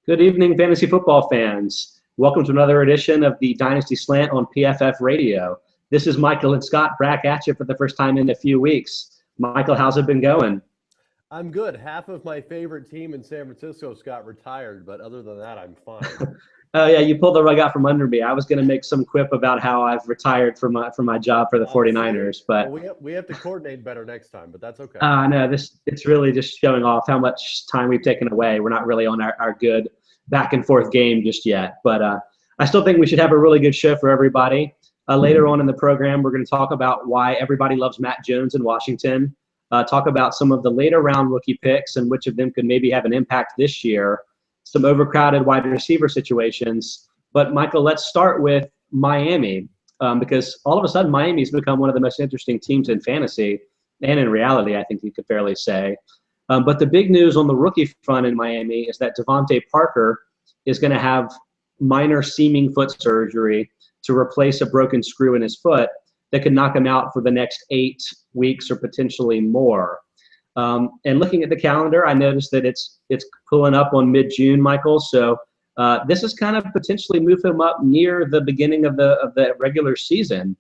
Good evening, fantasy football fans. Welcome to another edition of the Dynasty Slant on PFF Radio. This is Michael and Scott back at you for the first time in a few weeks. Michael, how's it been going? I'm good. Half of my favorite team in San Francisco, Scott, retired, but other than that, I'm fine. Oh yeah, you pulled the rug out from under me. I was going to make some quip about how I've retired from my job for the 49ers, but well, we have to coordinate better next time, but that's okay. No, it's really just showing off how much time we've taken away. We're not really on our good back and forth game just yet, but I still think we should have a really good show for everybody. Later on in the program, we're going to talk about why everybody loves Matt Jones in Washington. Talk about some of the later round rookie picks and which of them could maybe have an impact this year. Some overcrowded wide receiver situations. But Michael, let's start with Miami because all of a sudden Miami's become one of the most interesting teams in fantasy and in reality, I think you could fairly say. But the big news on the rookie front in Miami is that DeVante Parker is going to have minor seaming foot surgery to replace a broken screw in his foot that could knock him out for the next 8 weeks or potentially more. And looking at the calendar, I noticed that it's pulling up on mid-June, Michael. So this is kind of potentially move him up near the beginning of the regular season.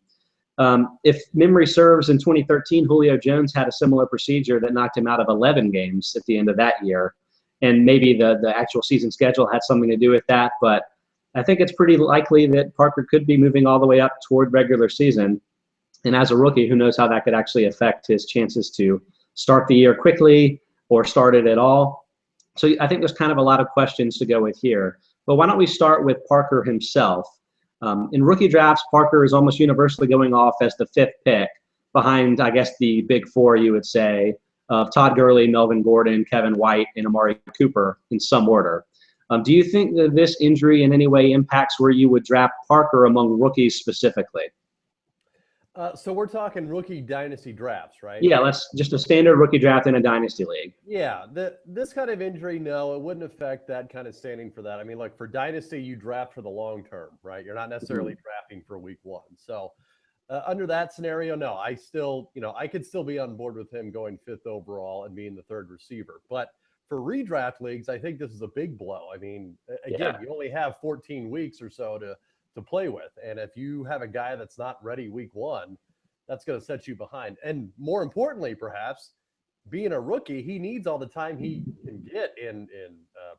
If memory serves, in 2013, Julio Jones had a similar procedure that knocked him out of 11 games at the end of that year. And maybe the actual season schedule had something to do with that. But I think it's pretty likely that Parker could be moving all the way up toward regular season. And as a rookie, who knows how that could actually affect his chances to start the year quickly or start it at all. So I think there's kind of a lot of questions to go with here. But why don't we start with Parker himself? In rookie drafts, Parker is almost universally going off as the 5th pick behind, I guess, the big 4, you would say, of Todd Gurley, Melvin Gordon, Kevin White, and Amari Cooper in some order. Do you think that this injury in any way impacts where you would draft Parker among rookies specifically? So we're talking rookie dynasty drafts, right? Yeah, let's just a standard rookie draft in a dynasty league. Yeah, this kind of injury, no, it wouldn't affect that kind of standing for that. I mean, like for dynasty, you draft for the long term, right? You're not necessarily drafting for week 1. So under that scenario, no, I could still be on board with him going 5th overall and being the 3rd receiver. But for redraft leagues, I think this is a big blow. I mean, again, you only have 14 weeks or so to play with. And if you have a guy that's not ready week 1, that's going to set you behind. And more importantly, perhaps, being a rookie, he needs all the time he can get in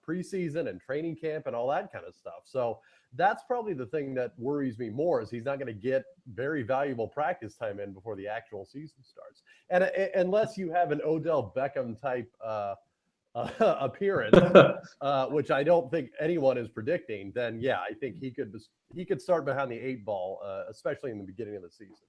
preseason and training camp and all that kind of stuff. So that's probably the thing that worries me more is he's not going to get very valuable practice time in before the actual season starts. And unless you have an Odell Beckham type appearance, which I don't think anyone is predicting, then yeah, I think he could start behind the 8 ball, especially in the beginning of the season.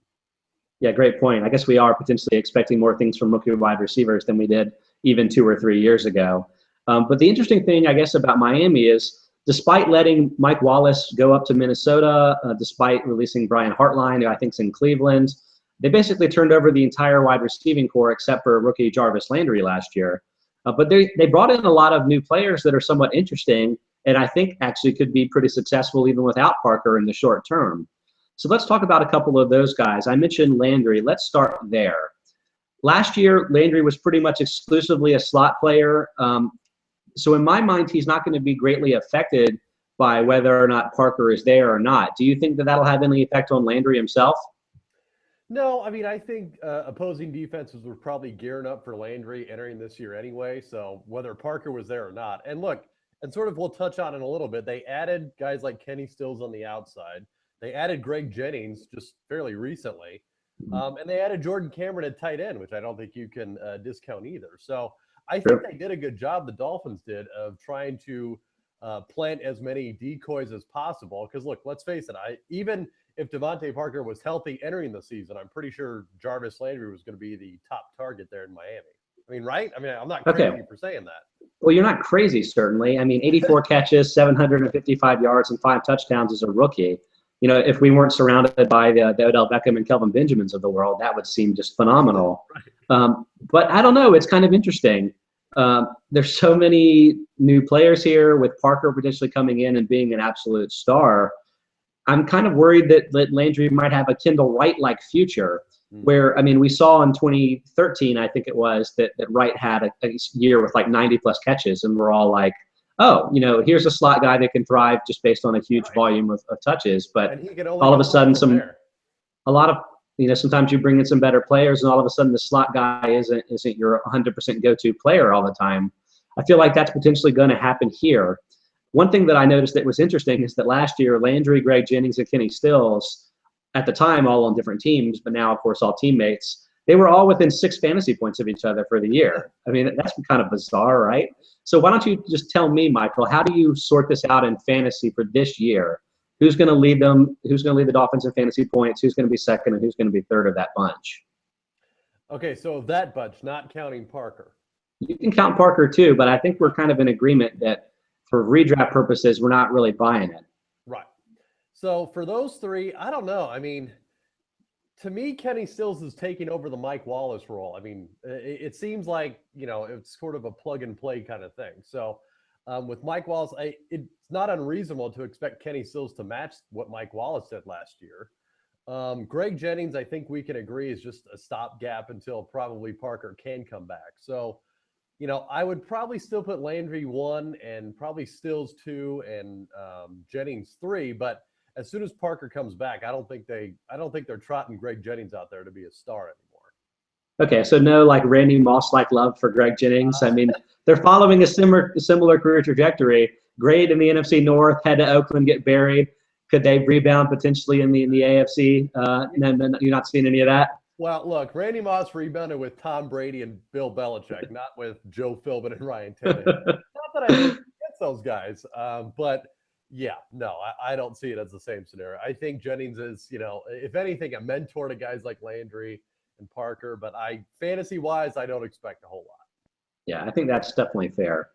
Yeah, great point. I guess we are potentially expecting more things from rookie wide receivers than we did even 2 or 3 years ago. But the interesting thing, I guess, about Miami is despite letting Mike Wallace go up to Minnesota, despite releasing Brian Hartline, who I think is in Cleveland, they basically turned over the entire wide receiving core except for rookie Jarvis Landry last year. But they brought in a lot of new players that are somewhat interesting and I think actually could be pretty successful even without Parker in the short term. So let's talk about a couple of those guys. I mentioned Landry. Let's start there. Last year, Landry was pretty much exclusively a slot player. So in my mind, he's not going to be greatly affected by whether or not Parker is there or not. Do you think that that'll have any effect on Landry himself? No, I mean, I think opposing defenses were probably gearing up for Landry entering this year anyway. So whether Parker was there or not. And look, and sort of we'll touch on in a little bit, they added guys like Kenny Stills on the outside. They added Greg Jennings just fairly recently. And they added Jordan Cameron at tight end, which I don't think you can discount either. So I think they did a good job, the Dolphins did, of trying to plant as many decoys as possible. Because, look, let's face it, even if DeVante Parker was healthy entering the season, I'm pretty sure Jarvis Landry was going to be the top target there in Miami. I mean, right? I mean, I'm not crazy for saying that. Well, you're not crazy, certainly. I mean, 84 catches, 755 yards, and 5 touchdowns as a rookie. You know, if we weren't surrounded by the Odell Beckham and Kelvin Benjamins of the world, that would seem just phenomenal. Right. But I don't know. It's kind of interesting. There's so many new players here with Parker potentially coming in and being an absolute star. I'm kind of worried that Landry might have a Kendall Wright-like future where, I mean, we saw in 2013, I think it was, that Wright had a year with like 90-plus catches, and we're all like, oh, here's a slot guy that can thrive just based on a huge volume of touches. But and he can only all of a sudden, there. a lot of, sometimes you bring in some better players, and all of a sudden the slot guy isn't your 100% go-to player all the time. I feel like that's potentially going to happen here. One thing that I noticed that was interesting is that last year, Landry, Greg Jennings, and Kenny Stills, at the time all on different teams, but now, of course, all teammates, they were all within 6 fantasy points of each other for the year. I mean, that's kind of bizarre, right? So why don't you just tell me, Michael, how do you sort this out in fantasy for this year? Who's going to lead them? Who's going to lead the Dolphins in fantasy points? Who's going to be second, and who's going to be third of that bunch? Okay, so that bunch, not counting Parker. You can count Parker too, but I think we're kind of in agreement that for redraft purposes, we're not really buying it. Right. So for those three, I don't know. I mean, to me, Kenny Stills is taking over the Mike Wallace role. I mean, it seems like, it's sort of a plug and play kind of thing. So with Mike Wallace, it's not unreasonable to expect Kenny Stills to match what Mike Wallace did last year. Greg Jennings, I think we can agree, is just a stopgap until probably Parker can come back. So, I would probably still put Landry 1 and probably Stills 2 and Jennings 3. But as soon as Parker comes back, I don't think they're trotting Greg Jennings out there to be a star anymore. Okay, so no like Randy Moss-like love for Greg Jennings. I mean, they're following a similar career trajectory. Great in the NFC North, head to Oakland, get buried. Could they rebound potentially in the AFC? No, you're not seeing any of that? Well, look, Randy Moss rebounded with Tom Brady and Bill Belichick, not with Joe Philbin and Ryan Tannehill. Not that I think against those guys, but yeah, no, I don't see it as the same scenario. I think Jennings is, if anything, a mentor to guys like Landry and Parker, but fantasy-wise, I don't expect a whole lot. Yeah, I think that's definitely fair.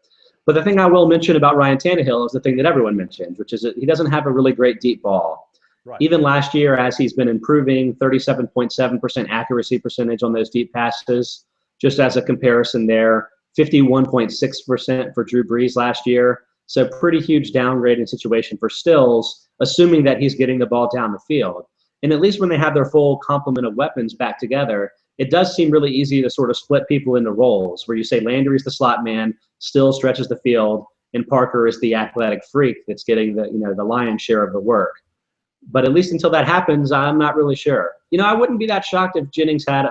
But the thing I will mention about Ryan Tannehill is the thing that everyone mentions, which is that he doesn't have a really great deep ball. Right. Even last year, as he's been improving, 37.7% accuracy percentage on those deep passes. Just as a comparison there, 51.6% for Drew Brees last year. So pretty huge downgrading situation for Stills, assuming that he's getting the ball down the field. And at least when they have their full complement of weapons back together, it does seem really easy to sort of split people into roles where you say Landry's the slot man, Stills stretches the field, and Parker is the athletic freak that's getting the lion's share of the work. But at least until that happens, I'm not really sure. I wouldn't be that shocked if Jennings had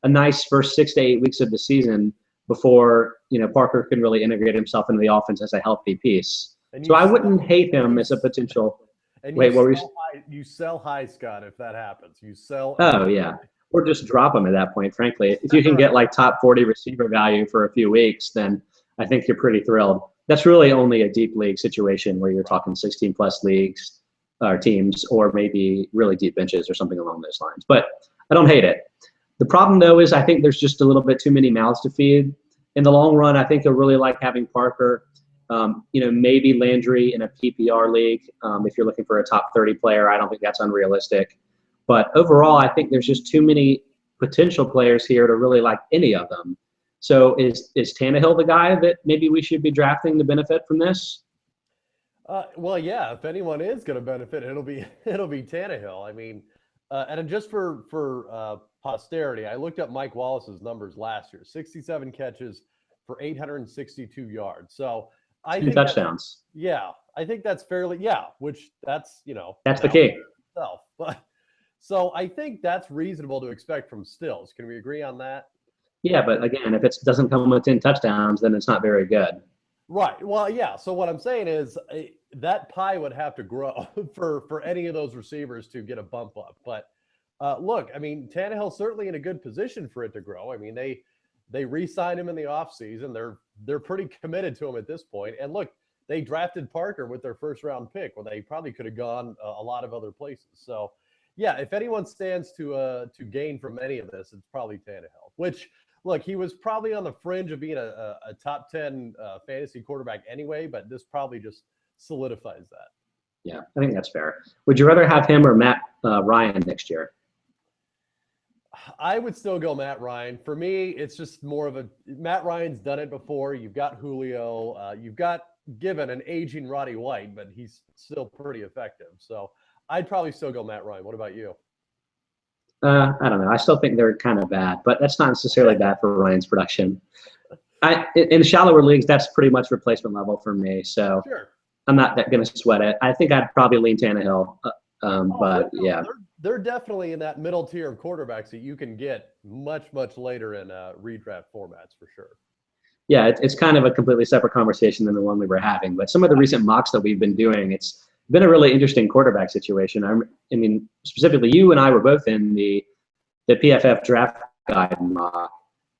a nice first 6 to 8 weeks of the season before Parker can really integrate himself into the offense as a healthy piece. So I wouldn't hate him as a potential. Wait, what were you? You sell high, Scott, if that happens. You sell. Oh yeah, or just drop him at that point. Frankly, if you can get like top 40 receiver value for a few weeks, then I think you're pretty thrilled. That's really only a deep league situation where you're talking 16 plus leagues. Or teams, or maybe really deep benches or something along those lines. But I don't hate it. The problem, though, is I think there's just a little bit too many mouths to feed. In the long run, I think you'll really like having Parker, maybe Landry in a PPR league. If you're looking for a top 30 player, I don't think that's unrealistic. But overall, I think there's just too many potential players here to really like any of them. So is Tannehill the guy that maybe we should be drafting to benefit from this? Well, yeah. If anyone is going to benefit, it'll be Tannehill. I mean, and just for posterity, I looked up Mike Wallace's numbers last year: 67 catches for 862 yards. So I think touchdowns. I think that's fairly which that's that's the key. But so I think that's reasonable to expect from Stills. Can we agree on that? Yeah, but again, if it doesn't come with 10 touchdowns, then it's not very good. Right. Well, yeah. So what I'm saying is that pie would have to grow for any of those receivers to get a bump up. But look, I mean, Tannehill's certainly in a good position for it to grow. I mean, they re-signed him in the offseason. They're pretty committed to him at this point. And look, they drafted Parker with their first round pick when they probably could have gone a lot of other places. So, yeah, if anyone stands to gain from any of this, it's probably Tannehill, which – look, he was probably on the fringe of being a top 10 fantasy quarterback anyway, but this probably just solidifies that. Yeah, I think that's fair. Would you rather have him or Matt Ryan next year? I would still go Matt Ryan. For me, it's just more of Matt Ryan's done it before. You've got Julio. You've got given an aging Roddy White, but he's still pretty effective. So I'd probably still go Matt Ryan. What about you? I don't know. I still think they're kind of bad, but that's not necessarily bad for Ryan's production. In shallower leagues, that's pretty much replacement level for me. So Sure. I'm not going to sweat it. I think I'd probably lean Tannehill. But yeah, they're definitely in that middle tier of quarterbacks that you can get much later in redraft formats for sure. Yeah, it's kind of a completely separate conversation than the one we were having. But some of the recent mocks that we've been doing, it's been a really interesting quarterback situation. I mean, specifically, you and I were both in the PFF draft guide mock.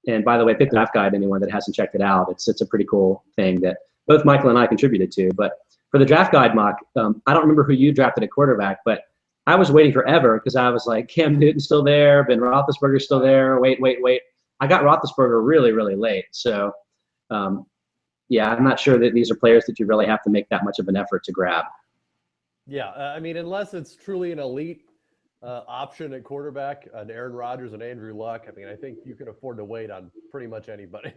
And by the way, pick the draft guide, anyone that hasn't checked it out. It's a pretty cool thing that both Michael and I contributed to. But for the draft guide mock, I don't remember who you drafted at quarterback, but I was waiting forever because I was like, Cam Newton's still there, Ben Roethlisberger's still there. Wait. I got Roethlisberger really late. So, yeah, I'm not sure that these are players that you really have to make that much of an effort to grab. Yeah, I mean, unless it's truly an elite option at quarterback, an Aaron Rodgers and Andrew Luck, I mean, I think you can afford to wait on pretty much anybody.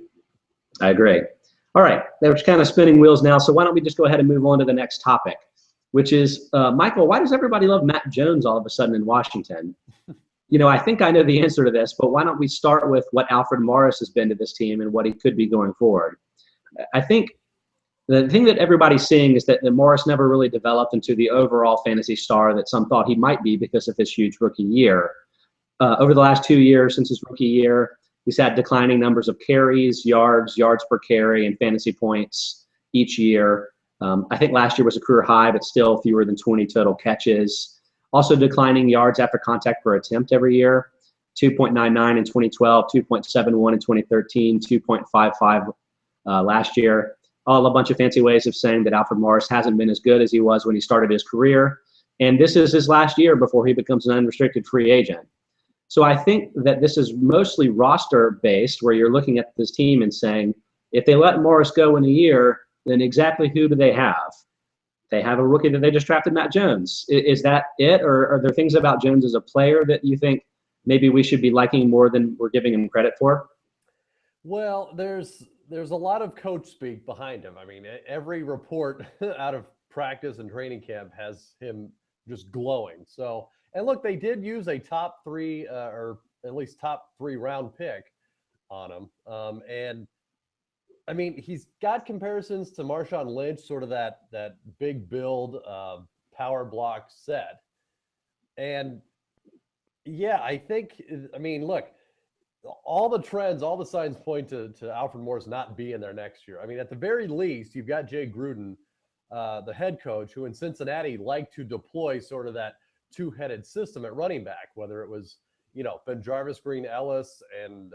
I agree. All right, they're kind of spinning wheels now, so why don't we just go ahead and move on to the next topic, which is, Michael, why does everybody love Matt Jones all of a sudden in Washington? I think I know the answer to this, but why don't we start with what Alfred Morris has been to this team and what he could be going forward? I think the thing that everybody's seeing is that Morris never really developed into the overall fantasy star that some thought he might be because of his huge rookie year. Over the last 2 years since his rookie year, he's had declining numbers of carries, yards per carry, and fantasy points each year. I think last year was a career high, but still fewer than 20 total catches. Also declining yards after contact per attempt every year, 2.99 in 2012, 2.71 in 2013, 2.55 last year. All a bunch of fancy ways of saying that Alfred Morris hasn't been as good as he was when he started his career. And this is his last year before he becomes an unrestricted free agent. So I think that this is mostly roster-based, where you're looking at this team and saying, if they let Morris go in a year, then exactly who do they have? They have a rookie that they just drafted, Matt Jones. Is that it, or are there things about Jones as a player that you think maybe we should be liking more than we're giving him credit for? Well, there's a lot of coach speak behind him. I mean, every report out of practice and training camp has him just glowing. So, and look, they did use a top 3 or at least top 3 round pick on him. And I mean, he's got comparisons to Marshawn Lynch, sort of that big build, power block set. And yeah, I mean, look, all the trends, all the signs point to Alfred Morris not being there next year. I mean, at the very least, you've got Jay Gruden, the head coach, who in Cincinnati liked to deploy sort of that two-headed system at running back, whether it was, Ben Jarvis, Green Ellis, and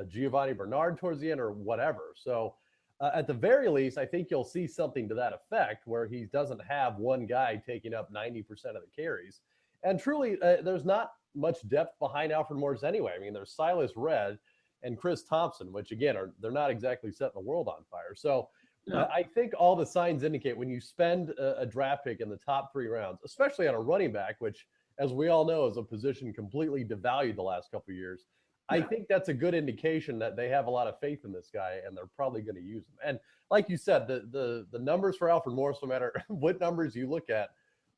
Giovanni Bernard towards the end or whatever. So at the very least, I think you'll see something to that effect where he doesn't have one guy taking up 90% of the carries. And truly, there's not much depth behind Alfred Morris anyway. I mean, there's Silas Redd and Chris Thompson, which again, they're not exactly setting the world on fire. So I think all the signs indicate when you spend a draft pick in the top 3 rounds, especially on a running back, which, as we all know, is a position completely devalued the last couple of years. I think that's a good indication that they have a lot of faith in this guy and they're probably going to use him. And like you said, the numbers for Alfred Morris, no matter what numbers you look at,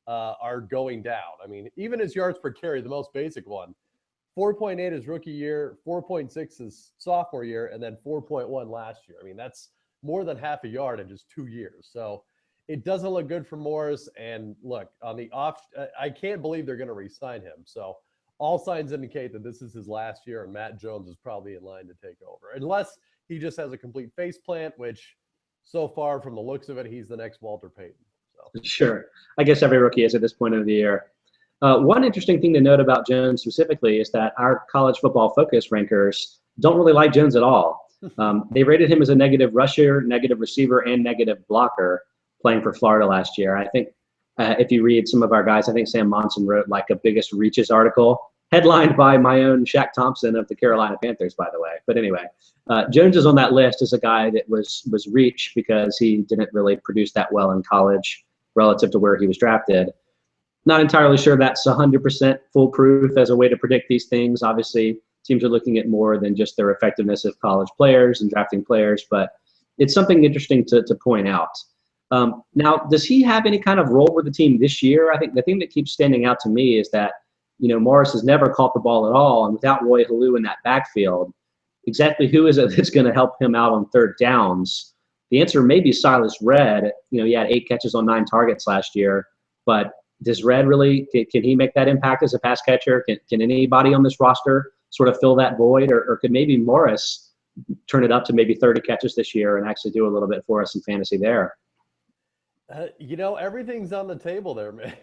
are going down. I mean, even his yards per carry, the most basic one, 4.8 his rookie year, 4.6 his sophomore year, and then 4.1 last year. I mean, that's more than half a yard in just 2 years. So it doesn't look good for Morris. And look, on the off, I can't believe they're going to re-sign him. So all signs indicate that this is his last year, and Matt Jones is probably in line to take over, unless he just has a complete face plant, which so far from the looks of it, he's the next Walter Payton. So. Sure. I guess every rookie is at this point of the year. One interesting thing to note about Jones specifically is that our college football focus rankers don't really like Jones at all. They rated him as a negative rusher, negative receiver, and negative blocker playing for Florida last year. I think if you read some of our guys, I think Sam Monson wrote like a biggest reaches article, headlined by my own Shaq Thompson of the Carolina Panthers, by the way. But anyway, Jones is on that list as a guy that was reach because he didn't really produce that well in college relative to where he was drafted. Not entirely sure that's 100% foolproof as a way to predict these things. Obviously, teams are looking at more than just their effectiveness of college players and drafting players, but it's something interesting to point out. Now, does he have any kind of role with the team this year? I think the thing that keeps standing out to me is that, Morris has never caught the ball at all, and without Roy Halou in that backfield, exactly who is it that's going to help him out on third downs? The answer may be Silas Redd. He had 8 catches on 9 targets last year, but does Redd really, can he make that impact as a pass catcher? Can anybody on this roster sort of fill that void, or could maybe Morris turn it up to maybe 30 catches this year and actually do a little bit for us in fantasy there? Everything's on the table there, man.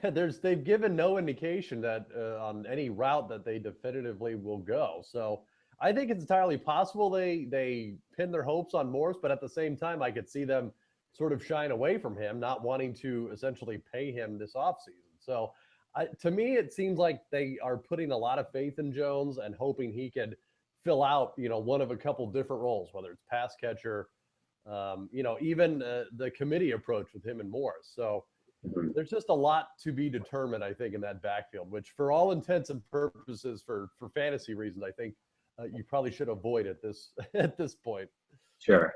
They've given no indication that on any route that they definitively will go. So I think it's entirely possible they pin their hopes on Morris, but at the same time, I could see them sort of shying away from him, not wanting to essentially pay him this offseason. So to me, it seems like they are putting a lot of faith in Jones and hoping he could fill out, one of a couple different roles, whether it's pass catcher, even the committee approach with him and Morris. So there's just a lot to be determined, I think, in that backfield, which for all intents and purposes, for fantasy reasons, I think you probably should avoid at this point. Sure.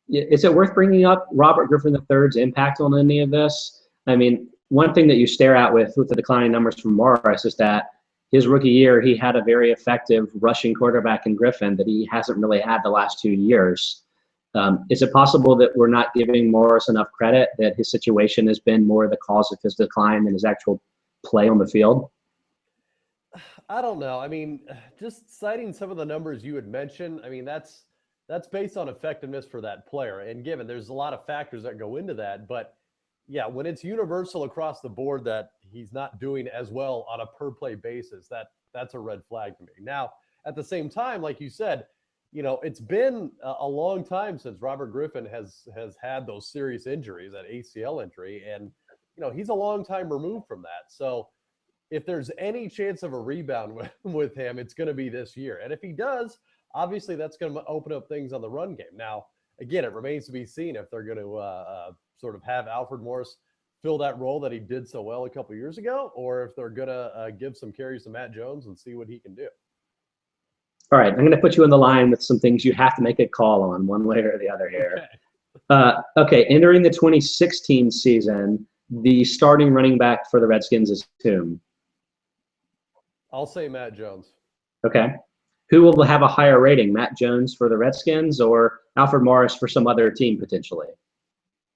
Is it worth bringing up Robert Griffin III's impact on any of this? I mean, one thing that you stare at with the declining numbers from Morris is that his rookie year, he had a very effective rushing quarterback in Griffin that he hasn't really had the last 2 years. Is it possible that we're not giving Morris enough credit, that his situation has been more the cause of his decline than his actual play on the field? I don't know. I mean, just citing some of the numbers you had mentioned, I mean, that's based on effectiveness for that player. And given there's a lot of factors that go into that, but yeah, when it's universal across the board that he's not doing as well on a per play basis, that's a red flag to me. Now, at the same time, like you said, it's been a long time since Robert Griffin has had those serious injuries, that ACL injury, and he's a long time removed from that. So if there's any chance of a rebound with him, it's going to be this year. And if he does, obviously that's going to open up things on the run game. Now, again, it remains to be seen if they're going to sort of have Alfred Morris fill that role that he did so well a couple of years ago, or if they're going to give some carries to Matt Jones and see what he can do. All right, I'm going to put you in the line with some things you have to make a call on one way or the other here. Okay, entering the 2016 season, the starting running back for the Redskins is whom? I'll say Matt Jones. Okay. Who will have a higher rating, Matt Jones for the Redskins or Alfred Morris for some other team potentially?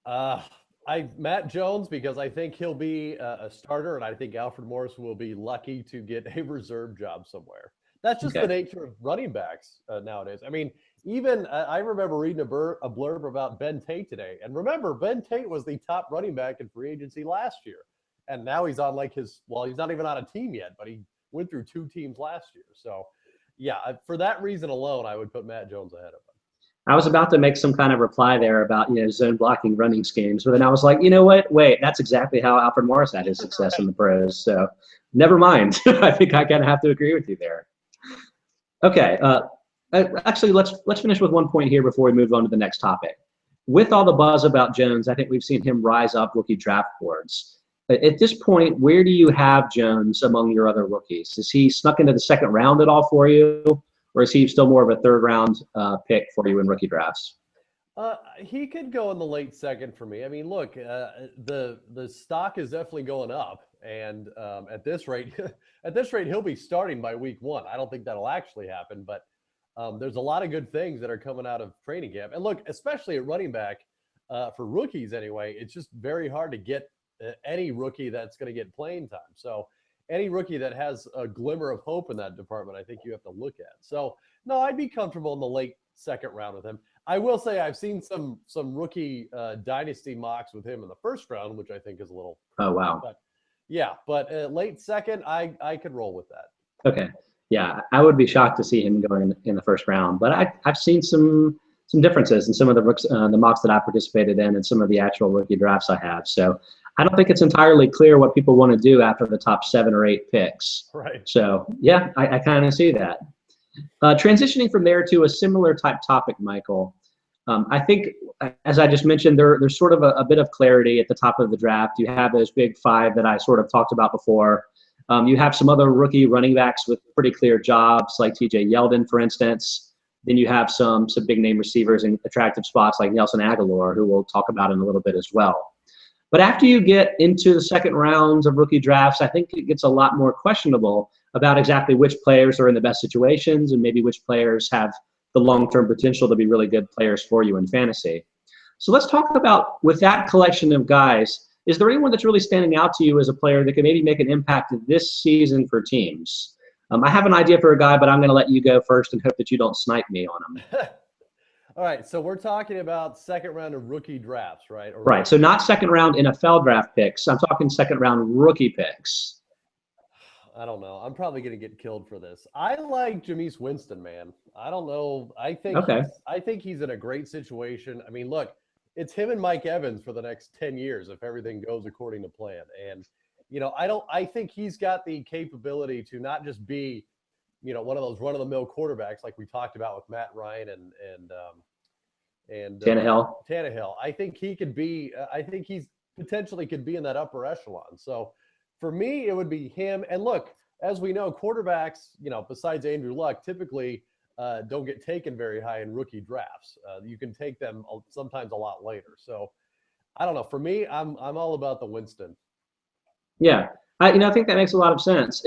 Matt Jones, because I think he'll be a starter, and I think Alfred Morris will be lucky to get a reserve job somewhere. That's just the nature of running backs nowadays. I mean, even I remember reading a blurb about Ben Tate today. And remember, Ben Tate was the top running back in free agency last year. And now he's on he's not even on a team yet, but he went through 2 teams last year. So, yeah, for that reason alone, I would put Matt Jones ahead of him. I was about to make some kind of reply there about, zone blocking running schemes, but then I was like, you know what? Wait, that's exactly how Alfred Morris had his success in the pros. So never mind. I think I kind of have to agree with you there. Okay. Actually, let's finish with one point here before we move on to the next topic. With all the buzz about Jones, I think we've seen him rise up rookie draft boards. At this point, where do you have Jones among your other rookies? Is he snuck into the second round at all for you? Or is he still more of a third round pick for you in rookie drafts? He could go in the late second for me. I mean, look, the stock is definitely going up, and at this rate, he'll be starting by week 1. I don't think that'll actually happen, but there's a lot of good things that are coming out of training camp. And look, especially at running back for rookies anyway, it's just very hard to get any rookie that's going to get playing time. So any rookie that has a glimmer of hope in that department, I think you have to look at. So, no, I'd be comfortable in the late second round with him. I will say I've seen some rookie dynasty mocks with him in the first round, which I think is a little. Oh, wow. But, yeah, but late second, I could roll with that. Okay. Yeah, I would be shocked to see him going in the first round. But I've seen some differences in some of the mocks that I participated in and some of the actual rookie drafts I have. So I don't think it's entirely clear what people want to do after the top 7 or 8 picks. Right. So, yeah, I kind of see that. Transitioning from there to a similar type topic, Michael, I think, as I just mentioned, there's sort of a bit of clarity at the top of the draft. You have those big 5 that I sort of talked about before. You have some other rookie running backs with pretty clear jobs, like TJ Yeldon, for instance. Then you have some big name receivers in attractive spots like Nelson Aguilar, who we'll talk about in a little bit as well. But after you get into the second rounds of rookie drafts, I think it gets a lot more questionable about exactly which players are in the best situations and maybe which players have the long-term potential to be really good players for you in fantasy. So let's talk about, with that collection of guys, is there anyone that's really standing out to you as a player that can maybe make an impact this season for teams? I have an idea for a guy, but I'm going to let you go first and hope that you don't snipe me on him. All right, so we're talking about second round of rookie drafts, right? Or right, so not second round NFL draft picks. I'm talking second round rookie picks. I don't know. I'm probably going to get killed for this. I like Jameis Winston, man. I don't know. I think he's in a great situation. I mean, look, it's him and Mike Evans for the next 10 years if everything goes according to plan. And, I think he's got the capability to not just be, one of those run-of-the-mill quarterbacks like we talked about with Matt Ryan and Tannehill. I think he could be. I think he's potentially could be in that upper echelon. So for me, it would be him. And look, as we know, quarterbacks, besides Andrew Luck, typically don't get taken very high in rookie drafts. You can take them sometimes a lot later. So I don't know. For me, I'm all about the Winston. Yeah, I think that makes a lot of sense.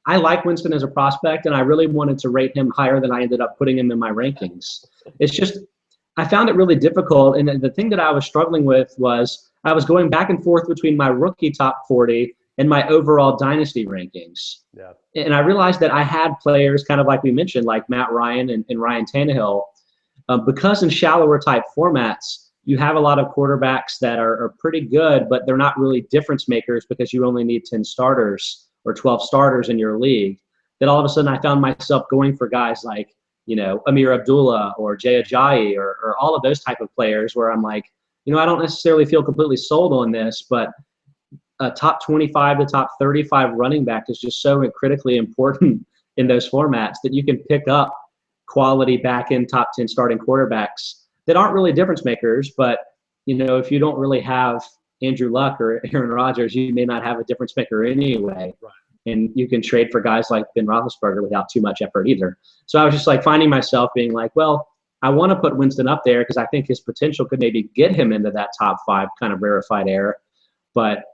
I like Winston as a prospect, and I really wanted to rate him higher than I ended up putting him in my rankings. It's just I found it really difficult, and the thing that I was struggling with was I was going back and forth between my rookie top 40 and my overall dynasty rankings. Yeah. And I realized that I had players, kind of like we mentioned, like Matt Ryan and Ryan Tannehill, because in shallower type formats, you have a lot of quarterbacks that are pretty good, but they're not really difference makers because you only need 10 starters or 12 starters in your league. Then all of a sudden I found myself going for guys like, Amir Abdullah or Jay Ajayi or all of those type of players where I'm like, I don't necessarily feel completely sold on this, but a top 25 to top 35 running back is just so critically important in those formats that you can pick up quality back end top 10 starting quarterbacks that aren't really difference makers. But, if you don't really have Andrew Luck or Aaron Rodgers, you may not have a difference maker anyway. Right. And you can trade for guys like Ben Roethlisberger without too much effort either. So I was just like finding myself being like, well, I want to put Winston up there because I think his potential could maybe get him into that top 5 kind of rarefied air. But,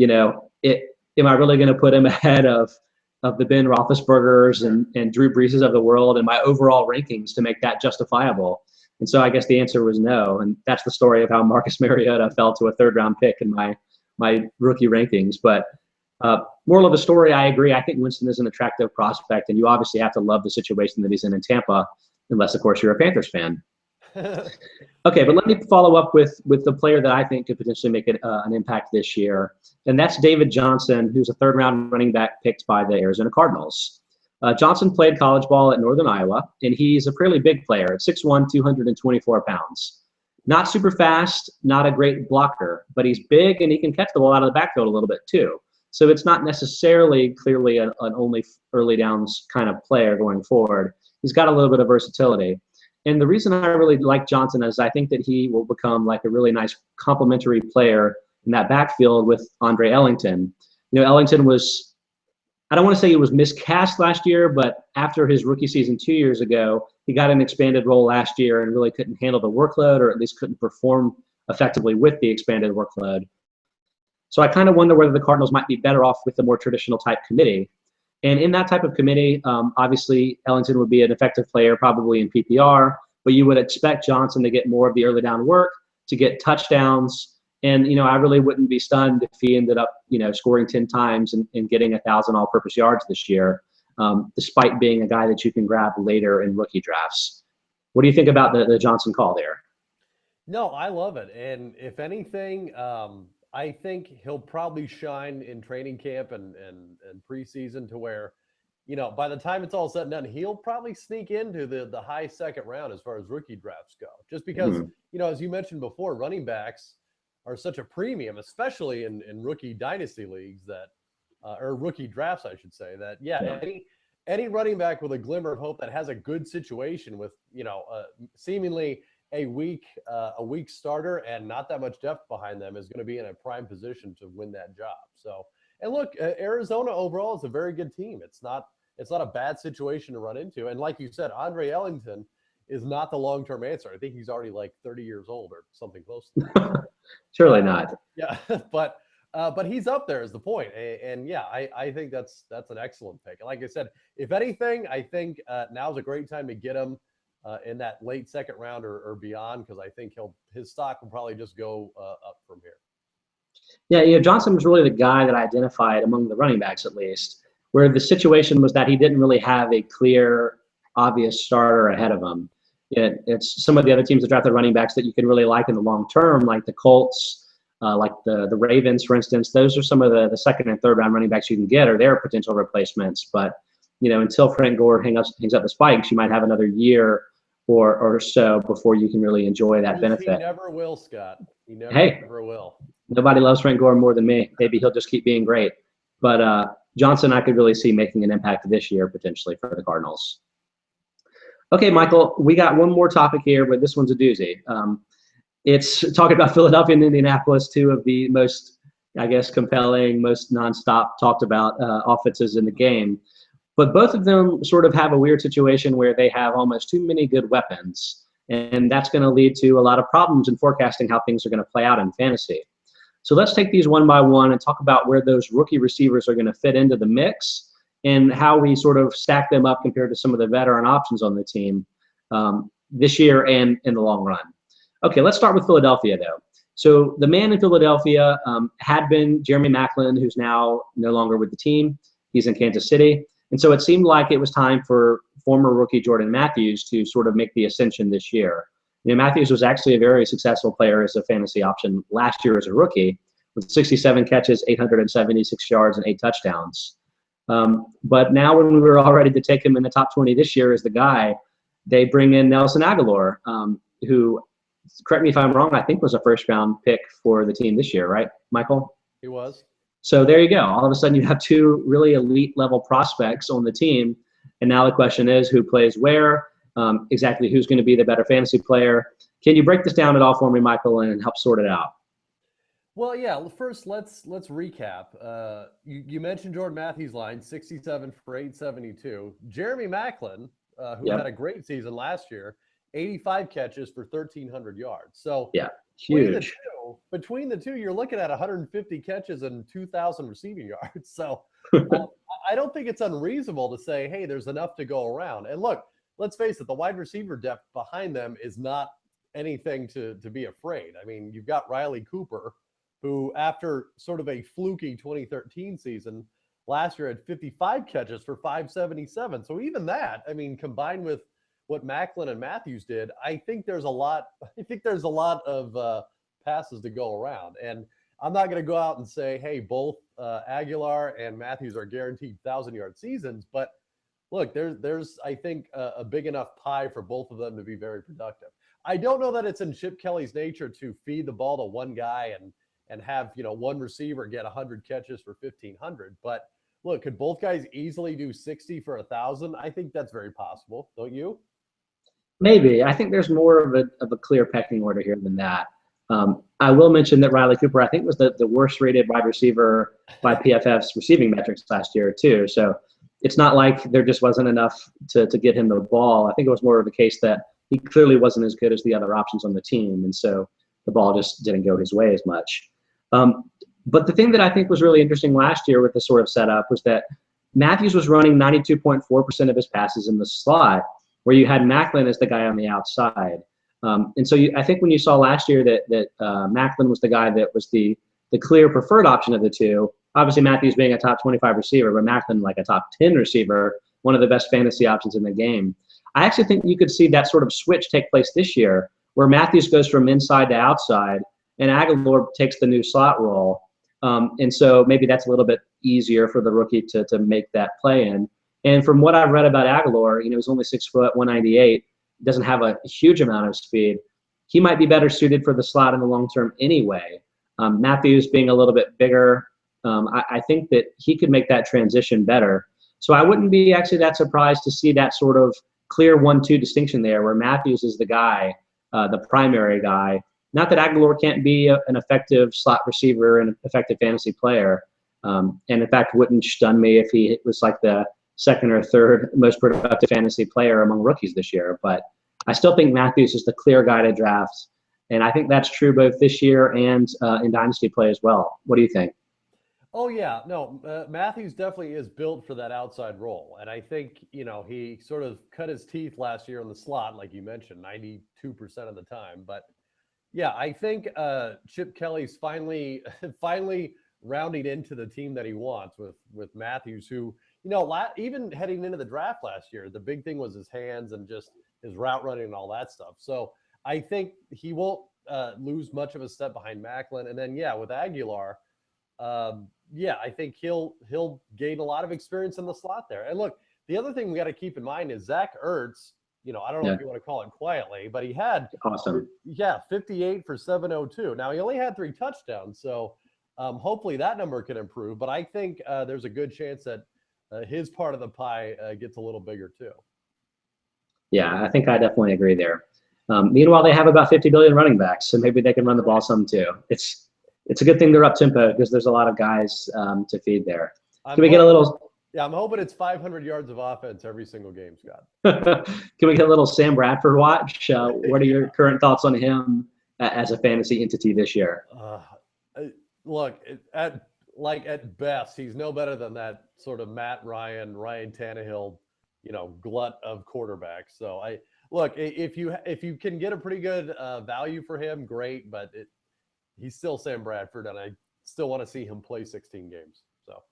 am I really going to put him ahead of the Ben Roethlisbergers and Drew Breeses of the world and my overall rankings to make that justifiable? And so I guess the answer was no. And that's the story of how Marcus Mariota fell to a 3rd-round pick in my rookie rankings. But moral of the story, I agree. I think Winston is an attractive prospect, and you obviously have to love the situation that he's in Tampa, unless, of course, you're a Panthers fan. Okay, but let me follow up with the player that I think could potentially make an impact this year, and that's David Johnson, who's a 3rd-round running back picked by the Arizona Cardinals. Johnson played college ball at Northern Iowa, and he's a fairly big player at 6'1", 224 pounds. Not super fast, not a great blocker, but he's big and he can catch the ball out of the backfield a little bit too. So it's not necessarily clearly an only early downs kind of player going forward. He's got a little bit of versatility. And the reason I really like Johnson is I think that he will become like a really nice complementary player in that backfield with Andre Ellington. Ellington was, I don't want to say he was miscast last year, but after his rookie season 2 years ago, he got an expanded role last year and really couldn't handle the workload, or at least couldn't perform effectively with the expanded workload. So I kind of wonder whether the Cardinals might be better off with the more traditional type committee. And in that type of committee, obviously Ellington would be an effective player probably in PPR, but you would expect Johnson to get more of the early down work, to get touchdowns. And, I really wouldn't be stunned if he ended up, scoring 10 times and getting 1,000 all-purpose yards this year, despite being a guy that you can grab later in rookie drafts. What do you think about the Johnson call there? No, I love it. And if anything, I think he'll probably shine in training camp and preseason to where, by the time it's all said and done, he'll probably sneak into the high 2nd round as far as rookie drafts go. Just because, as you mentioned before, running backs are such a premium, especially in rookie dynasty leagues or rookie drafts, I should say, that, any running back with a glimmer of hope that has a good situation with, seemingly a weak starter and not that much depth behind them is going to be in a prime position to win that job. So, and look, Arizona overall is a very good team. It's not a bad situation to run into. And like you said, Andre Ellington is not the long-term answer. I think he's already like 30 years old or something close to that. Surely not. Yeah, but he's up there is the point. And yeah, I think that's an excellent pick. Like I said, if anything, I think now's a great time to get him in that late second round or beyond, because I think his stock will probably just go up from here. Yeah, Johnson was really the guy that I identified among the running backs, at least, where the situation was that he didn't really have a clear, obvious starter ahead of him. It's some of the other teams that drafted running backs that you can really like in the long term, like the Colts, like the Ravens, for instance. Those are some of the second and third round running backs you can get, or their potential replacements. But until Frank Gore hangs up the spikes, you might have another year or so before you can really enjoy that benefit. He never will, Scott. He never will. Nobody loves Frank Gore more than me. Maybe he'll just keep being great. But Johnson, I could really see making an impact this year potentially for the Cardinals. Okay, Michael, we got one more topic here, but this one's a doozy. It's talking about Philadelphia and Indianapolis, two of the most, I guess, compelling, most nonstop talked about offenses in the game. But both of them sort of have a weird situation where they have almost too many good weapons. And that's going to lead to a lot of problems in forecasting how things are going to play out in fantasy. So let's take these one by one and talk about where those rookie receivers are going to fit into the mix and how we sort of stack them up compared to some of the veteran options on the team this year and in the long run. Okay, let's start with Philadelphia, though. So the man in Philadelphia had been Jeremy Maclin, who's now no longer with the team. He's in Kansas City. And so it seemed like it was time for former rookie Jordan Matthews to sort of make the ascension this year. Matthews was actually a very successful player as a fantasy option last year as a rookie with 67 catches, 876 yards, and 8 touchdowns. But now when we were all ready to take him in the top 20 this year as the guy, they bring in Nelson Aguilar, who, correct me if I'm wrong, I think was a first-round pick for the team this year, right, Michael? He was. So there you go. All of a sudden you have two really elite-level prospects on the team, and now the question is who plays where, exactly who's going to be the better fantasy player. Can you break this down at all for me, Michael, and help sort it out? Well, yeah. First, let's recap. You mentioned Jordan Matthews' line, 67 for 872. Jeremy Maclin, who had a great season last year, 85 catches for 1,300 yards. So yeah, huge. Between the two, you're looking at 150 catches and 2,000 receiving yards. So I don't think it's unreasonable to say, hey, there's enough to go around. And look, let's face it, the wide receiver depth behind them is not anything to be afraid. I mean, you've got Riley Cooper, who after sort of a fluky 2013 season, last year had 55 catches for 577. So even that, I mean, combined with what Maclin and Matthews did, I think there's a lot of passes to go around. And I'm not going to go out and say, hey, both Aguilar and Matthews are guaranteed 1,000-yard seasons, but look, there's I think a big enough pie for both of them to be very productive. I don't know that it's in Chip Kelly's nature to feed the ball to one guy and have one receiver get 100 catches for 1,500. But look, could both guys easily do 60 for 1,000? I think that's very possible. Don't you? Maybe. I think there's more of a clear pecking order here than that. I will mention that Riley Cooper, I think, was the worst rated wide receiver by PFF's receiving metrics last year too. So it's not like there just wasn't enough to get him the ball. I think it was more of the case that he clearly wasn't as good as the other options on the team. And so the ball just didn't go his way as much. But the thing that I think was really interesting last year with this sort of setup was that Matthews was running 92.4% of his passes in the slot, where you had Maclin as the guy on the outside. And so I think when you saw last year that Maclin was the guy that was the clear preferred option of the two, obviously Matthews being a top 25 receiver, but Maclin like a top 10 receiver, one of the best fantasy options in the game. I actually think you could see that sort of switch take place this year, where Matthews goes from inside to outside and Aguilar takes the new slot role. And so maybe that's a little bit easier for the rookie to make that play in. And from what I've read about Aguilar, he's only 6 foot, 198, doesn't have a huge amount of speed. He might be better suited for the slot in the long term anyway. Matthews being a little bit bigger, I think that he could make that transition better. So I wouldn't be actually that surprised to see that sort of clear 1-2 distinction there, where Matthews is the guy, the primary guy. Not that Aguilar can't be an effective slot receiver and an effective fantasy player. And in fact, wouldn't stun me if he was like the second or third most productive fantasy player among rookies this year. But I still think Matthews is the clear guy to draft. And I think that's true both this year and in Dynasty play as well. What do you think? Oh yeah, no, Matthews definitely is built for that outside role, and I think he sort of cut his teeth last year in the slot, like you mentioned, 92% of the time. But yeah, I think Chip Kelly's finally finally rounding into the team that he wants with Matthews, who even heading into the draft last year, the big thing was his hands and just his route running and all that stuff. So I think he won't lose much of a step behind Macklin, and then yeah, with Aguilar. Yeah, I think he'll gain a lot of experience in the slot there. And look, the other thing we got to keep in mind is Zach Ertz. I don't know if you want to call it quietly, but he had Awesome. 58 for 702. Now he only had 3 touchdowns, so hopefully that number can improve. But I think there's a good chance that his part of the pie gets a little bigger too. Yeah, I think I definitely agree there. Meanwhile, they have about 50 billion running backs, so maybe they can run the ball some too. It's a good thing they're up tempo because there's a lot of guys to feed there. Can we get a little? Yeah, I'm hoping it's 500 yards of offense every single game, Scott. Can we get a little Sam Bradford watch? What are your current thoughts on him as a fantasy entity this year? Look, at best, he's no better than that sort of Matt Ryan Tannehill, glut of quarterbacks. So if you can get a pretty good value for him, great. But he's still Sam Bradford, and I still want to see him play 16 games. So,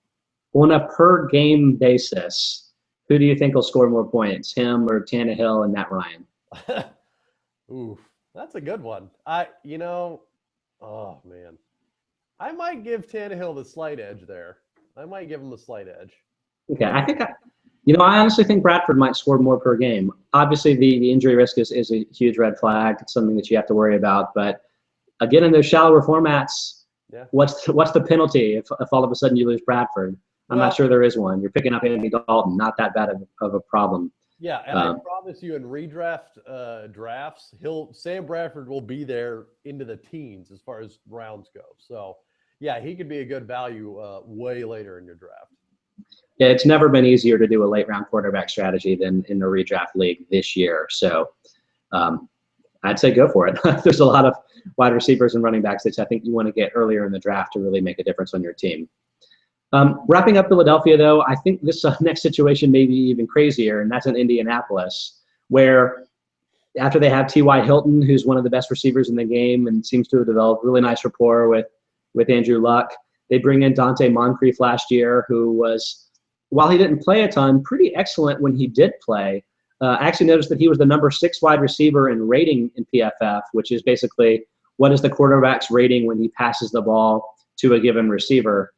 on a per game basis, who do you think will score more points, him or Tannehill and Matt Ryan? Ooh, that's a good one. Oh man, I might give Tannehill the slight edge there. I might give him the slight edge. Okay, I honestly think Bradford might score more per game. Obviously, the injury risk is a huge red flag. It's something that you have to worry about. But again, in those shallower formats, what's the penalty if all of a sudden you lose Bradford? I'm not sure there is one. You're picking up Andy Dalton, not that bad of a problem. Yeah, and I promise you, in redraft drafts, Sam Bradford will be there into the teens as far as rounds go. So, yeah, he could be a good value way later in your draft. Yeah, it's never been easier to do a late round quarterback strategy than in the redraft league this year. So, I'd say go for it. There's a lot of wide receivers and running backs that I think you want to get earlier in the draft to really make a difference on your team. Wrapping up Philadelphia, though, I think this next situation may be even crazier, and that's in Indianapolis, where after they have T.Y. Hilton, who's one of the best receivers in the game and seems to have developed really nice rapport with Andrew Luck, they bring in Dante Moncrief last year, who was, while he didn't play a ton, pretty excellent when he did play. I actually noticed that he was the number 6 wide receiver in rating in PFF, which is basically what is the quarterback's rating when he passes the ball to a given receiver.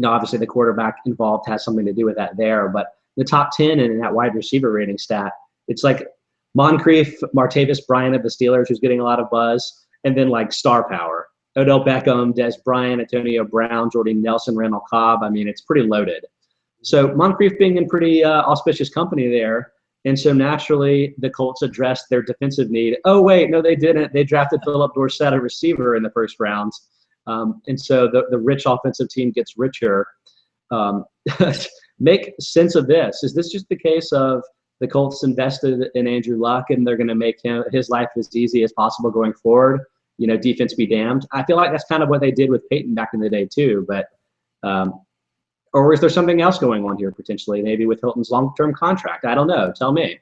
Obviously the quarterback involved has something to do with that there, but the top 10 in that wide receiver rating stat, it's like Moncrief, Martavis Bryant of the Steelers, who's getting a lot of buzz, and then like star power. Odell Beckham, Des Bryant, Antonio Brown, Jordy Nelson, Randall Cobb. I mean, it's pretty loaded. So Moncrief being in pretty auspicious company there. And so naturally the Colts addressed their defensive need. Oh, wait, no, they didn't. They drafted Philip Dorsett, a receiver, in the first round. And so the rich offensive team gets richer. Make sense of this. Is this just the case of the Colts invested in Andrew Luck and they're going to make his life as easy as possible going forward? Defense be damned. I feel like that's kind of what they did with Peyton back in the day too. But or is there something else going on here potentially? Maybe with Hilton's long-term contract. I don't know. Tell me.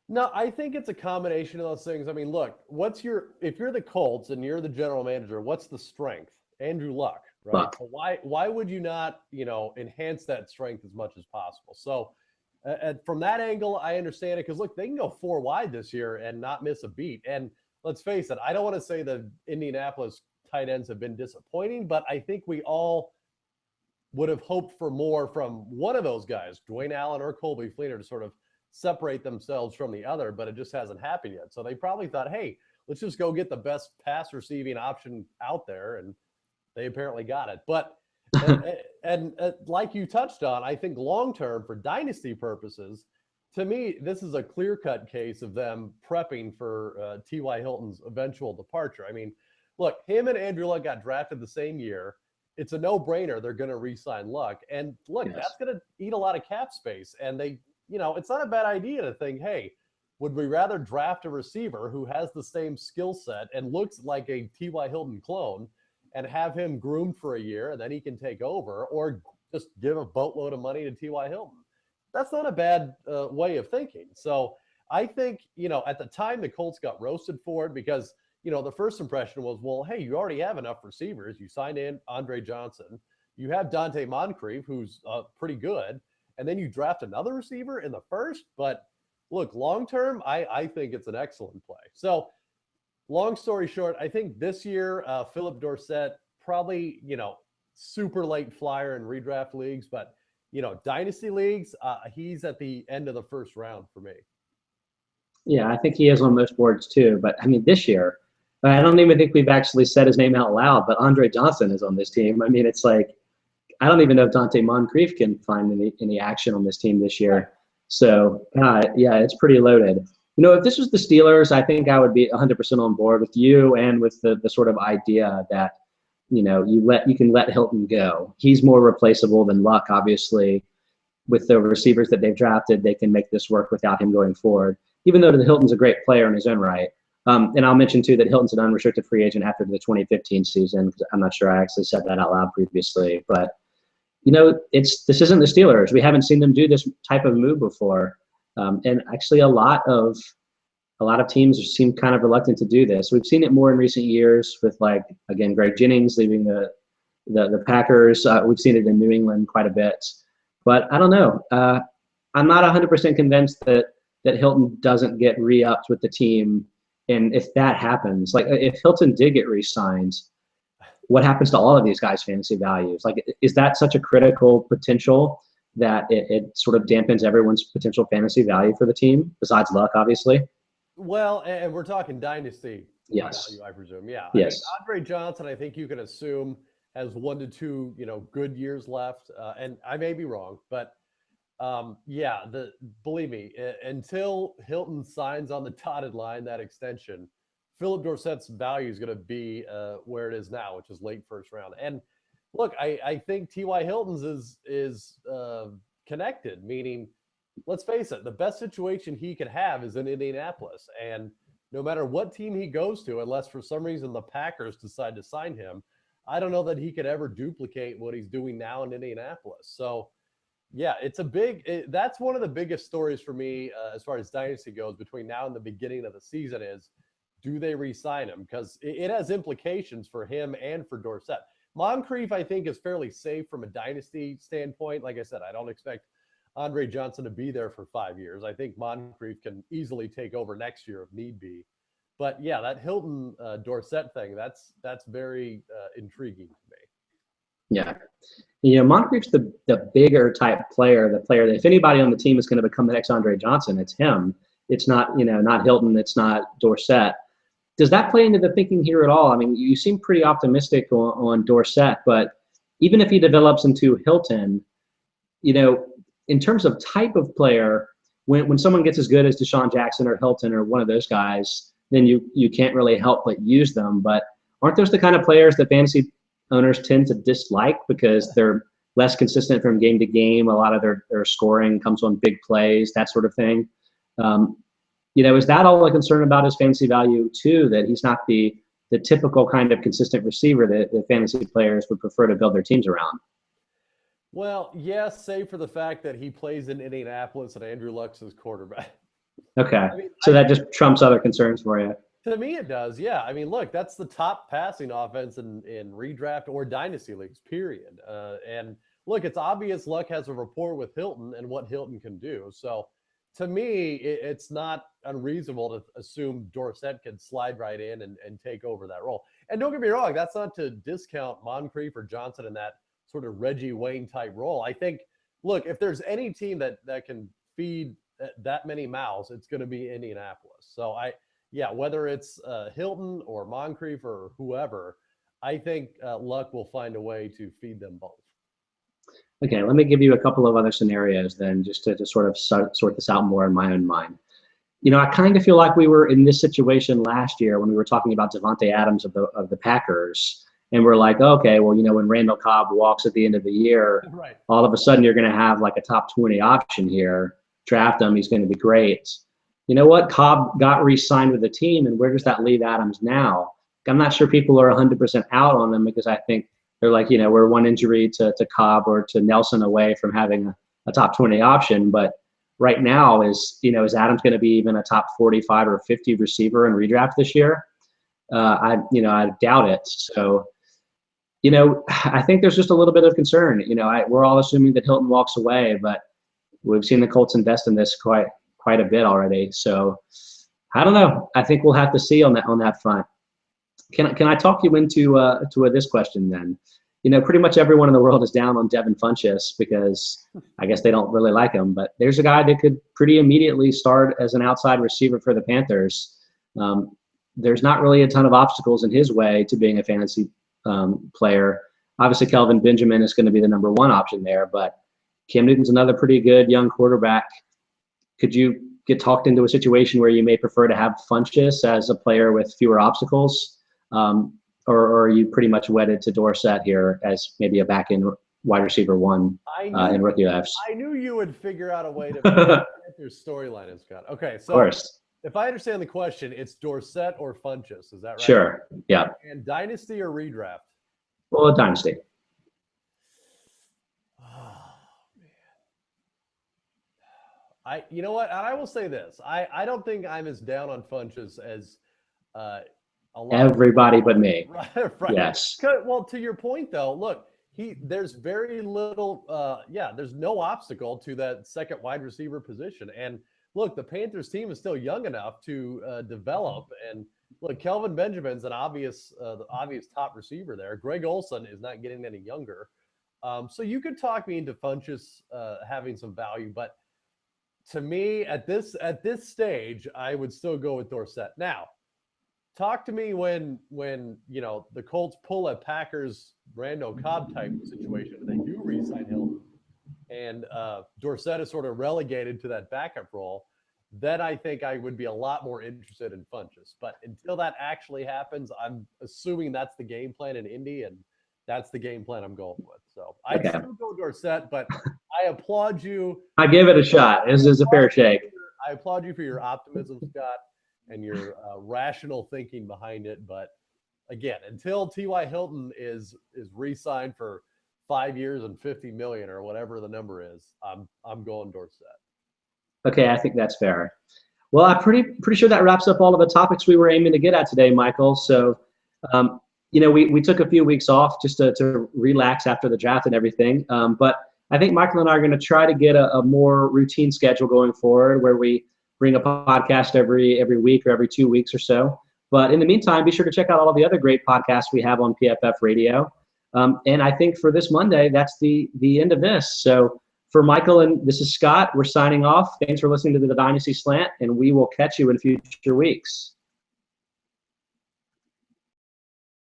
No, I think it's a combination of those things. I mean, look, if you're the Colts and you're the general manager, what's the strength? Andrew Luck, right? Luck. So why would you not, enhance that strength as much as possible? So from that angle, I understand it because look, they can go 4 wide this year and not miss a beat. And let's face it, I don't want to say the Indianapolis tight ends have been disappointing, but I think we all would have hoped for more from one of those guys, Dwayne Allen or Colby Fleener, to sort of separate themselves from the other, but it just hasn't happened yet. So they probably thought, hey, let's just go get the best pass receiving option out there. And they apparently got it. But, and like you touched on, I think long-term for dynasty purposes, to me, this is a clear-cut case of them prepping for T.Y. Hilton's eventual departure. I mean, look, him and Andrew Luck got drafted the same year. It's a no-brainer. They're going to re-sign Luck. And look, Yes. That's going to eat a lot of cap space. And they, it's not a bad idea to think, hey, would we rather draft a receiver who has the same skill set and looks like a T.Y. Hilton clone and have him groomed for a year, and then he can take over, or just give a boatload of money to T.Y. Hilton. That's not a bad way of thinking. So I think, at the time the Colts got roasted for it because, the first impression was, well, hey, you already have enough receivers. You signed in Andre Johnson. You have Dante Moncrief, who's pretty good. And then you draft another receiver in the first. But look, long term, I think it's an excellent play. So long story short, I think this year, Philip Dorsett probably, super late flyer in redraft leagues. But, dynasty leagues, he's at the end of the first round for me. Yeah, I think he is on most boards too. But I mean, this year, I don't even think we've actually said his name out loud, but Andre Johnson is on this team. I mean, it's like, I don't even know if Dante Moncrief can find any action on this team this year. So, yeah, it's pretty loaded. If this was the Steelers, I think I would be 100% on board with you and with the sort of idea that, you can let Hilton go. He's more replaceable than Luck, obviously. With the receivers that they've drafted, they can make this work without him going forward, even though Hilton's a great player in his own right. And I'll mention, too, that Hilton's an unrestricted free agent after the 2015 season, because I'm not sure I actually said that out loud previously. But, this isn't the Steelers. We haven't seen them do this type of move before. And actually a lot of teams seem kind of reluctant to do this. We've seen it more in recent years with, like, again, Greg Jennings leaving the Packers. We've seen it in New England quite a bit. But I don't know. I'm not 100% convinced that Hilton doesn't get re-upped with the team. And if that happens, like if Hilton did get re-signed, what happens to all of these guys' fantasy values? Like, is that such a critical potential that it sort of dampens everyone's potential fantasy value for the team, besides Luck, obviously? Well, and we're talking dynasty yes. value, I presume. Yeah. Yes. Andre Johnson, I think you can assume, has 1 to 2, good years left. And I may be wrong, but believe me, until Hilton signs on the dotted line, that extension, Philip Dorsett's value is going to be where it is now, which is late first round. And look, I think T.Y. Hilton's is connected, meaning, let's face it, the best situation he could have is in Indianapolis. And no matter what team he goes to, unless for some reason the Packers decide to sign him, I don't know that he could ever duplicate what he's doing now in Indianapolis. So, yeah, that's one of the biggest stories for me as far as dynasty goes between now and the beginning of the season is, do they re-sign him? Because it has implications for him and for Dorsett. Moncrief, I think, is fairly safe from a dynasty standpoint. Like I said, I don't expect Andre Johnson to be there for 5 years. I think Moncrief can easily take over next year if need be. But yeah, that Hilton Dorsett thing, that's very intriguing to me. Yeah. Moncrief's the bigger type player, the player that if anybody on the team is going to become the next Andre Johnson, it's him. It's not, not Hilton. It's not Dorsett. Does that play into the thinking here at all? I mean, you seem pretty optimistic on Dorsett, but even if he develops into Hilton, in terms of type of player, when someone gets as good as Deshaun Jackson or Hilton or one of those guys, then you can't really help but use them. But aren't those the kind of players that fantasy owners tend to dislike because they're less consistent from game to game? A lot of their scoring comes on big plays, that sort of thing. Is that all a concern about his fantasy value too, that he's not the typical kind of consistent receiver that the fantasy players would prefer to build their teams around? Well, yes, save for the fact that he plays in Indianapolis and Andrew Luck's his quarterback. Okay. So that just trumps other concerns for you. To me, it does. Yeah. I mean, look, that's the top passing offense in redraft or dynasty leagues, period. And look, it's obvious Luck has a rapport with Hilton and what Hilton can do. So to me, it's not unreasonable to assume Dorsett can slide right in and take over that role. And don't get me wrong, that's not to discount Moncrief or Johnson in that sort of Reggie Wayne type role. I think, look, if there's any team that can feed that many mouths, it's going to be Indianapolis. So whether it's Hilton or Moncrief or whoever, I think Luck will find a way to feed them both. Okay, let me give you a couple of other scenarios then, just to sort of sort this out more in my own mind. I kind of feel like we were in this situation last year when we were talking about DeVante Adams of the Packers. And we're like, okay, well, when Randall Cobb walks at the end of the year, right, all of a sudden you're going to have like a top 20 option here. Draft him. He's going to be great. You know what? Cobb got re-signed with the team, and where does that leave Adams now? I'm not sure people are 100% out on them because I think they're like, we're one injury to Cobb or to Nelson away from having a top 20 option. But right now is Adams going to be even a top 45 or 50 receiver in redraft this year? I doubt it. So, I think there's just a little bit of concern. We're all assuming that Hilton walks away, but we've seen the Colts invest in this quite a bit already. So I don't know. I think we'll have to see on that front. Can I talk you into this question then? Pretty much everyone in the world is down on Devin Funchess because I guess they don't really like him. But there's a guy that could pretty immediately start as an outside receiver for the Panthers. There's not really a ton of obstacles in his way to being a fantasy player. Obviously, Kelvin Benjamin is going to be the number one option there, but Cam Newton's another pretty good young quarterback. Could you get talked into a situation where you may prefer to have Funchess as a player with fewer obstacles? Or are you pretty much wedded to Dorsett here as maybe a back-end wide receiver one in rookie drafts? I knew you would figure out a way to fit your storyline, Scott. Okay, so of course. If I understand the question, it's Dorsett or Funchess. Is that right? Sure. Yeah. And dynasty or redraft? Well, a dynasty. Oh, man. You know what? I will say this. I don't think I'm as down on Funchess as a lot everybody but me. Right. Yes. Well, to your point though, look, there's very little. There's no obstacle to that second wide receiver position, and look, the Panthers team is still young enough to develop. And look, Kelvin Benjamin's the obvious top receiver there. Greg Olsen is not getting any younger. So you could talk me into Funchess having some value, but to me at this stage, I would still go with Dorsett. Now, talk to me when the Colts pull a Packers Randall Cobb type situation and they do re-sign Hilton, and Dorsett is sort of relegated to that backup role, then I think I would be a lot more interested in Funchess. But until that actually happens, I'm assuming that's the game plan in Indy, and that's the game plan I'm going with. So I'd still go Dorsett, but I applaud you. I give it a shot. This is a fair shake. I applaud you for your optimism, Scott, and your rational thinking behind it. But again, until T.Y. Hilton is re-signed for 5 years and $50 million or whatever the number is, I'm going Dorsett. Okay, I think that's fair. Well, I'm pretty sure that wraps up all of the topics we were aiming to get at today, Michael. So, we took a few weeks off just to relax after the draft and everything. But I think Michael and I are going to try to get a more routine schedule going forward, where we bring a podcast every week or every 2 weeks or so. But in the meantime, be sure to check out all of the other great podcasts we have on PFF Radio. And I think for this Monday, that's the end of this. So for Michael and this is Scott, we're signing off. Thanks for listening to the Dynasty Slant, and we will catch you in future weeks.